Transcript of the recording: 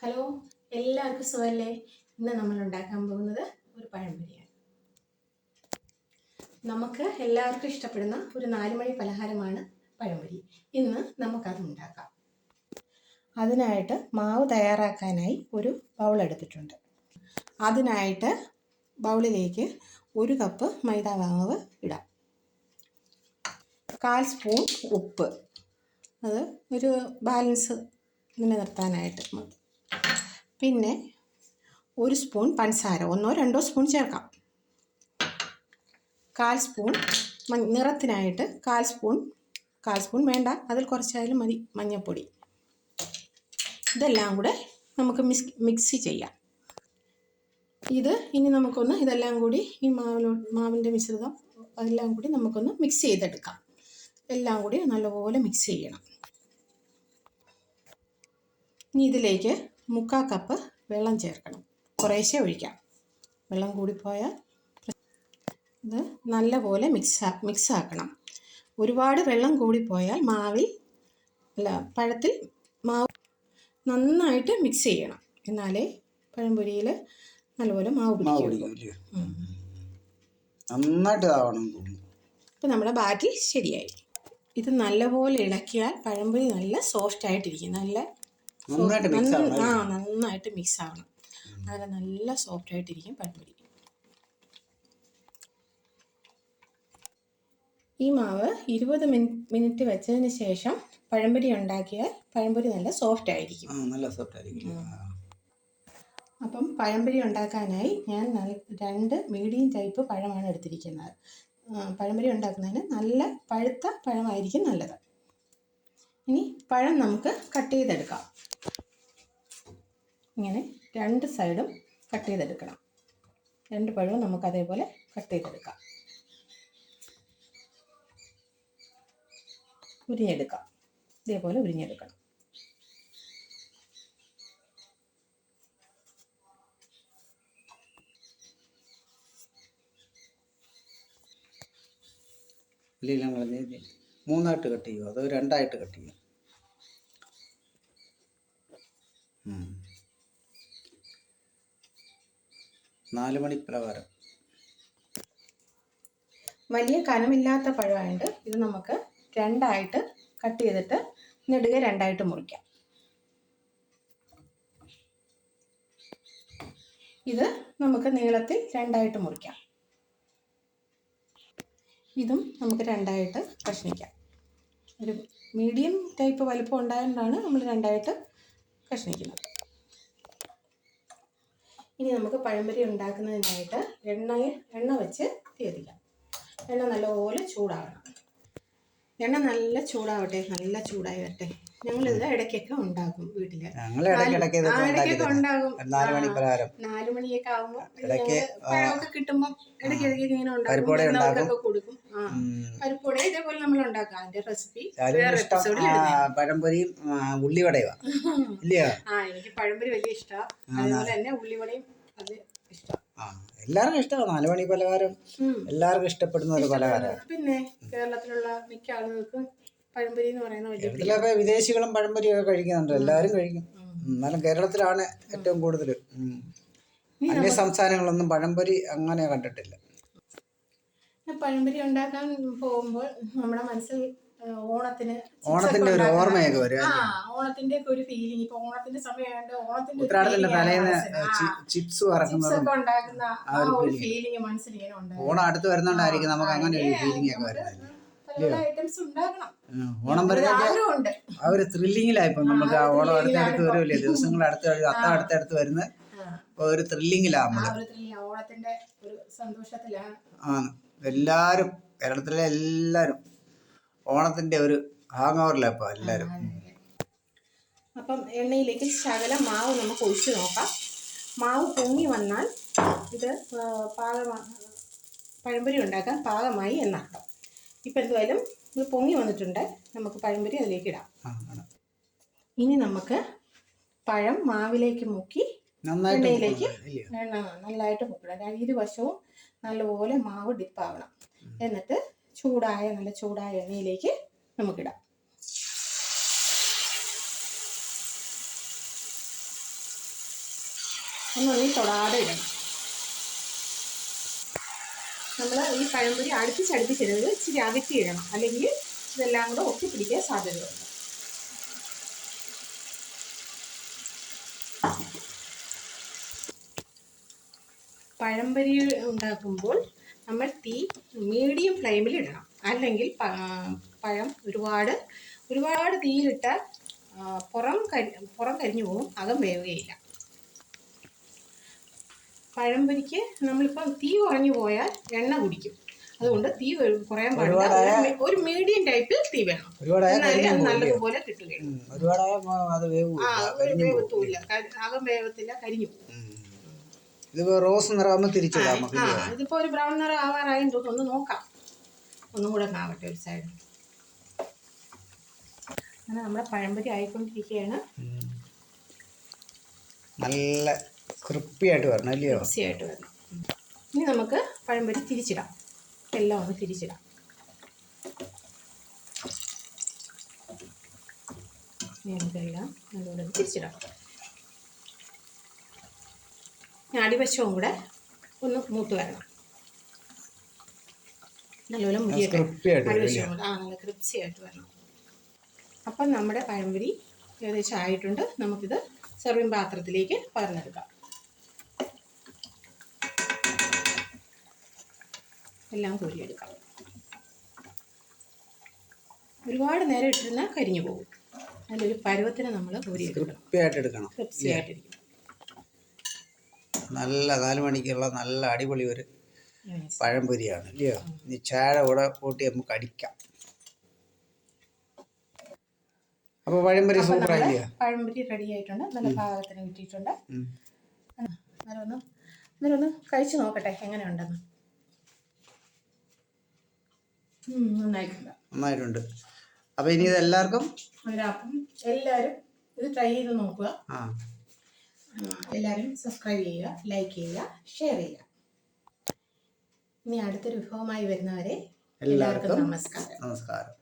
Hello, എല്ലാവർക്കും സുഖമല്ലേ? ഇന്ന് നമ്മൾ ഉണ്ടാക്കാൻ പോകുന്നത് ഒരു പഴംപൊരിയാണ്. നമുക്ക് എല്ലാവർക്കും ഇഷ്ടപ്പെടുന്ന ഒരു 4 മണി പലഹാരമാണ് പഴംപൊരി. ഇന്ന് നമുക്കത് ഉണ്ടാക്കാം. അതിനായിട്ട് മാവ് തയ്യാറാക്കാനായി ഒരു ബൗൾ എടുത്തിട്ടുണ്ട്. അതിനായിട്ട് ബൗളിലേക്ക് 1 കപ്പ് മൈദ മാവ് ഇടാം. 1/4 സ്പൂൺ ഉപ്പ്, അത് ഒരു ബാലൻസ് നിലനിർത്താനായിട്ട് മതി. പിന്നെ 1 സ്പൂൺ പഞ്ചസാര, 1-2 സ്പൂൺ ചേർക്കാം. 1/4 സ്പൂൺ നിറത്തിനായിട്ട് 1/4 സ്പൂൺ വേണ്ട, അതിൽ കുറച്ചായാലും മതി മഞ്ഞൾപ്പൊടി. ഇതെല്ലാം കൂടെ നമുക്ക് മിക്സ് ചെയ്യാം. ഇനി നമുക്കൊന്ന് ഇതെല്ലാം കൂടി ഈ മാവിൻ്റെ മിശ്രിതം അതെല്ലാം കൂടി നമുക്കൊന്ന് മിക്സ് ചെയ്തെടുക്കാം. എല്ലാം കൂടി നല്ലപോലെ മിക്സ് ചെയ്യണം. ഇനി ഇതിലേക്ക് 1/4 കപ്പ് വെള്ളം ചേർക്കണം. കുറേശ്ശെ ഒഴിക്കാം, വെള്ളം കൂടിപ്പോയാൽ. ഇത് നല്ലപോലെ മിക്സ് ആക്കണം. ഒരുപാട് വെള്ളം കൂടിപ്പോയാൽ പഴത്തിൽ മാവ് നന്നായിട്ട് മിക്സ് ചെയ്യണം. എന്നാലേ പഴംപൊരിയിൽ നല്ലപോലെ മാവ് പിടിക്കും. ഇപ്പം നമ്മുടെ ബാറ്ററി ശരിയായി. ഇത് നല്ലപോലെ ഇളക്കിയാൽ പഴംപൊരി നല്ല സോഫ്റ്റ് ആയിട്ടിരിക്കും. നന്നായിട്ട് മിക്സ് ആവണം. അങ്ങനെ നല്ല സോഫ്റ്റ് ആയിട്ടിരിക്കും പഴംപൊരി. ഈ മാവ് 20 മിനിറ്റ് വെച്ചതിന് ശേഷം പഴംപൊരി ഉണ്ടാക്കിയാൽ പഴംപൊരി നല്ല സോഫ്റ്റ് ആയിരിക്കും. അപ്പം പഴംപൊരി ഉണ്ടാക്കാനായി ഞാൻ 2 മീഡിയം ടൈപ്പ് പഴമാണ് എടുത്തിരിക്കുന്നത്. പഴംപൊരി ഉണ്ടാക്കുന്നതിന് നല്ല പഴുത്ത പഴമായിരിക്കും നല്ലത്. ഇനി പഴം നമുക്ക് കട്ട് ചെയ്തെടുക്കാം. ഇങ്ങനെ 2 സൈഡും കട്ട് ചെയ്തെടുക്കണം. 2 പഴവും നമുക്ക് അതേപോലെ കട്ട് ചെയ്തെടുക്കാം. ഉരിഞ്ഞെടുക്കാം. ഇതേപോലെ ഉരിഞ്ഞെടുക്കണം. മൂന്നായിട്ട് കട്ട് ചെയ്യുമോ അതോ 2ആയിട്ട് കട്ട് ചെയ്യുമോ? 4 മണി പലഹാരം. വലിയ കനമില്ലാത്ത പഴമായിട്ട് ഇത് നമുക്ക് 2ആയിട്ട് കട്ട് ചെയ്തിട്ട് നെടുകെ 2ആയിട്ട് മുറിക്കാം. ഇത് നമുക്ക് നീളത്തിൽ 2ആയിട്ട് മുറിക്കാം. ഇതും നമുക്ക് 2ആയിട്ട് കഷ്ണിക്കാം. ഒരു മീഡിയം ടൈപ്പ് വലുപ്പം ഉണ്ടായതുകൊണ്ടാണ് നമ്മൾ 2ആയിട്ട് കഷ്ണിക്കുന്നത്. ഇനി നമുക്ക് പഴംപൊരി ഉണ്ടാക്കുന്നതിനായിട്ട് എണ്ണ വെച്ച് കത്തിക്കാം. എണ്ണ നല്ലപോലെ ചൂടാവണം. എണ്ണ നല്ല ചൂടാവട്ടെ, നല്ല ചൂടായി വരട്ടെ. ഞങ്ങളിത് ഇടയ്ക്കൊക്കെ ഉണ്ടാക്കും വീട്ടില്. ഇടയ്ക്കൊക്കെ ഉണ്ടാകും. 4 മണിയൊക്കെ ആകുമ്പോൾ പഴമൊക്കെ കിട്ടുമ്പോൾ ഇടയ്ക്കിടയ്ക്ക് ഇങ്ങനെ ഉണ്ടാക്കും, കൊടുക്കും. പരിപ്പോട ഇതേപോലെ നമ്മൾ ഉണ്ടാക്കാം. അതിന്റെ റെസിപ്പി പഴംപൊരിയും ഉള്ളിവടയും. എനിക്ക് പഴംപൊരി വലിയ ഇഷ്ടമാണ്. അതുപോലെ തന്നെ ഉള്ളിവടയും അത് ഇഷ്ടമാണ്. എല്ലാവർക്കും ഇഷ്ടമാണ് 4 മണി പലഹാരം. എല്ലാവർക്കും ഇഷ്ടപ്പെടുന്ന ഒരു പലഹാരമാണ്. പിന്നെ കേരളത്തിലുള്ള മിക്ക ആളുകൾക്കും പഴംപൊരി എന്ന് പറയുന്ന കേരളത്തിലൊക്കെ വിദേശികളും പഴംപൊരിയൊക്കെ കഴിക്കുന്നുണ്ട്. എല്ലാവരും കഴിക്കും. എന്നാലും കേരളത്തിലാണ് ഏറ്റവും കൂടുതൽ. അന്യ സംസ്ഥാനങ്ങളൊന്നും പഴംപൊരി അങ്ങനെ കണ്ടിട്ടില്ല. പഴംപൊരി ഉണ്ടാക്കാൻ പോകുമ്പോൾ നമ്മുടെ മനസ്സിൽ ഓണത്തിന്റെ ഒരു ഓർമ്മയൊക്കെ വരും. ഓണത്തിന്റെ ഒക്കെ ഒരു ഫീലിംഗ്. ഇപ്പൊ ഓണത്തിന്റെ സമയമായിട്ട് ഉത്രാടത്തിന്റെ തലേന്ന് ചിപ്സ് ഉണ്ടാക്കുന്ന ആ ഒരു ഫീലിംഗ് മനസ്സിൽ ഇങ്ങനെ ഉണ്ടാകും. ഓണം അടുത്ത് വരുന്നോണ്ടായിരിക്കും നമുക്ക് അങ്ങനെ ഒരു ഫീലിംഗ് ഒക്കെ വരുന്നത്. ഓണം വരുന്നത് ആ ഒരു ത്രില്ലിങ്ങിലായിപ്പോ നമുക്ക്. ആ ഓണം അടുത്തടുത്ത് വരുമല്ലേ, ദിവസങ്ങൾ അടുത്തടുത്ത് വരുന്ന ഒരു ത്രില്ലിങ്ങിലാണ് ഓണത്തിന്റെ ഒരു സന്തോഷത്തിലാണ്. എല്ലാരും കേരളത്തിലെ എല്ലാരും ഓണത്തിന്റെ ഒരു ഹാങ് ഓവറിലപ്പോ എല്ലാരും. അപ്പം എണ്ണയിലേക്ക് ശകലം മാവ് നമുക്ക് ഒഴിച്ചു നോക്കാം. മാവ് പൊങ്ങി വന്നാൽ ഇത് പഴംപൊരി ഉണ്ടാക്കാൻ പാകമായി എന്നർത്ഥം. ഇപ്പം എന്തായാലും ഇത് പൊങ്ങി വന്നിട്ടുണ്ട്. നമുക്ക് പഴംപൊരി അതിലേക്ക് ഇടാം. ഇനി നമുക്ക് പഴം മാവിലേക്ക് മുക്കി എണ്ണയിലേക്ക് നല്ലതായിട്ട് മുക്കണം. ഇരുവശവും നല്ലപോലെ മാവ് ഡിപ്പാവണം. എന്നിട്ട് നല്ല ചൂടായ എണ്ണയിലേക്ക് നമുക്കിടാം. ഒന്നൊന്നും തൊടാതെ ഇടണം. നമ്മൾ ഈ പഴംപൊരി അടുപ്പിച്ചിടരുത്, ഇച്ചിരി അകറ്റി ഇടണം, അല്ലെങ്കിൽ ഇതെല്ലാം കൂടെ ഒട്ടിപ്പിടിക്കാൻ സാധ്യതയുണ്ട്. പഴംപൊരി ഉണ്ടാക്കുമ്പോൾ നമ്മൾ തീ മീഡിയം ഫ്ലെയിമിൽ ഇടണം, അല്ലെങ്കിൽ പഴം ഒരുപാട് തീയിലിട്ടാൽ പുറം കരിഞ്ഞു പോകും, അകം വേവുകയില്ല. പഴംപൊരിക്ക് നമ്മളിപ്പം തീ കുറഞ്ഞു പോയാൽ എണ്ണ കുടിക്കും, അതുകൊണ്ട് തീ കുറയാൻ പാടില്ല. ഒരു മീഡിയം ടൈപ്പിൽ തീ വേണം, എന്നാലേ അത് നല്ലതുപോലെ കിട്ടുകയുള്ളൂ. അകം വേവത്തില്ല, കരിഞ്ഞു പോകും. റോസ് നിറമാകുമ്പോൾ തിരിച്ചിടാം. ഇതിപ്പോൾ ഒരു ബ്രൗൺ നിറം ആവാറായി തോന്നുന്നു, ഒന്ന് നോക്കാം. ഒന്നും കൂടെ ആവട്ടെ ഒരു സൈഡ്. അങ്ങനെ നമ്മുടെ പഴംപൊരി ആയിക്കൊണ്ടിരിക്കുകയാണ്. നല്ല ക്രിസ്പിയായിട്ട് വരണം, അല്ലയോ? ക്രിസ്പിയായിട്ട് വരണം. ഇനി നമുക്ക് പഴംപൊരി തിരിച്ചിടാം, എല്ലാം ഒന്ന് തിരിച്ചിടാം. ഇനി നമുക്കെല്ലാം നല്ലപോലെ തിരിച്ചിടാം. അടിവശവും കൂടെ ഒന്ന് മൂത്ത് വരണം, നല്ലപോലെ മുരിയട്ടെ. അടിവശവും കൂടെ നല്ല ക്രിസ്പിയായിട്ട് വരണം. അപ്പം നമ്മുടെ പഴംപൊരി ഏകദേശം ആയിട്ടുണ്ട്. നമുക്കിത് സെർവിങ് പാത്രത്തിലേക്ക് പകർന്നെടുക്കാം. എല്ലാം കോരിയെടുക്കാം. ഒരുപാട് നേരം ഇട്ടിരുന്നാൽ കരിഞ്ഞു പോകും. അതിലൊരു പരുവത്തിന് നമ്മൾ ക്രിസ്പിയായിട്ടെടുക്കണം. ക്രിസ്പിയായിട്ടിരിക്കും. നല്ല 4 മണിക്കുള്ള നല്ല അടിപൊളി ഒരു പഴംപൊരിയാണ്, അല്ലയോ? ഇനി ചായ കൂടെ കൂട്ടി നമുക്ക് അടിക്കാം. അപ്പോൾ പഴംപൊരി സൂപ്പറായില്ലേ? പഴംപൊരി റെഡി ആയിട്ടുണ്ട്, നല്ല പാകത്തിന് കിട്ടിയിട്ടുണ്ട്. അന്നേരം കഴിച്ചു നോക്കട്ടെ എങ്ങനെയുണ്ടെന്ന്. നന്നായിട്ടുണ്ട്. അപ്പോൾ ഇനി ഇതെല്ലാവർക്കും എല്ലാവരും ഇത് ട്രൈ ചെയ്ത് നോക്കുക. എല്ലാവരും സബ്സ്ക്രൈബ് ചെയ്യുക, ലൈക്ക് ചെയ്യുക, ഷെയർ ചെയ്യുക. ഇനി അടുത്തൊരു വിഭവമായി വരുന്നവരെ എല്ലാവർക്കും നമസ്കാരം.